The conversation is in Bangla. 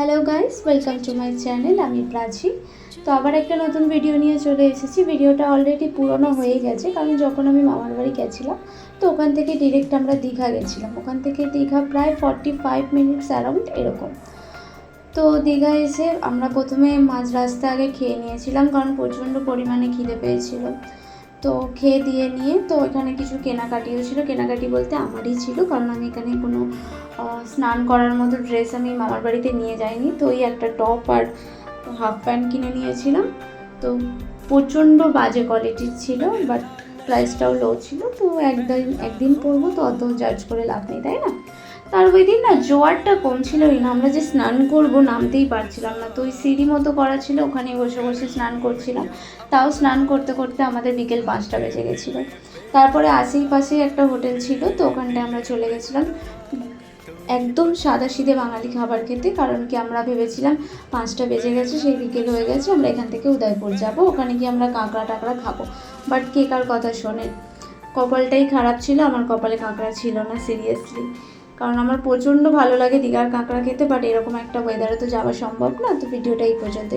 Hello guys, welcome to my channel. আমি প্রাচী। তো আবার একটা নতুন ভিডিও নিয়ে চলে এসেছি। ভিডিওটা অলরেডি পুরনো হয়ে গেছে, কারণ যখন আমি মামার বাড়ি গেছিলাম তো ওখান থেকে ডিরেক্ট আমরা দীঘা গেছিলাম। ওখান থেকে দীঘা প্রায় 45 মিনিটস অ্যারাউন্ড এরকম। তো দীঘা এসে আমরা প্রথমে মাঝ রাস্তা আগে খেয়ে নিয়েছিলাম, কারণ প্রচণ্ড পরিমাণে খিদে পেয়েছিল। তো খেয়ে দিয়ে নিয়ে তো এখানে কিছু কেনাকাটিও ছিল। কেনাকাটি বলতে আমারই ছিল, কারণ আমি এখানে কোনো স্নান করার মতো ড্রেস আমি মামার বাড়িতে নিয়ে যাইনি। তো ওই একটা টপ আর হাফ প্যান্ট কিনে নিয়েছিলাম। তো প্রচণ্ড বাজে কোয়ালিটির ছিল, বাট প্রাইসটাও লো ছিল। তো একদিন পরবো, তো অত জাজ করে লাভ নেই, তাই না? তার ওই দিন না জোয়ারটা কম ছিলই না, আমরা যে স্নান করব নামতেই পারছিলাম না। তো ওই সিঁড়ি মতো করা ছিল, ওখানে বসে বসে স্নান করছিলাম। তাও স্নান করতে করতে আমাদের বিকেল 5টা বেজে গেছিলো। তারপরে আশেপাশেই একটা হোটেল ছিল, তো ওখানটায় আমরা চলে গেছিলাম একদম সাদাসিধে বাঙালি খাবার খেতে। কারণ কি, আমরা ভেবেছিলাম 5টা বেজে গেছে, সেই বিকেল হয়ে গেছে, আমরা এখান থেকে উদয়পুর যাব, ওখানে গিয়ে আমরা কাঁকড়া টাকড়া খাবো। বাট কে কার কথা শোনে, কপালটাই খারাপ ছিল, আমার কপালে কাঁকড়া ছিল না সিরিয়াসলি। কারণ আমার প্রচণ্ড ভালো লাগে দীঘার কাঁকড়া খেতে, বাট এরকম একটা ওয়েদারে তো যাওয়া সম্ভব না। তো ভিডিওটা এই পর্যন্ত।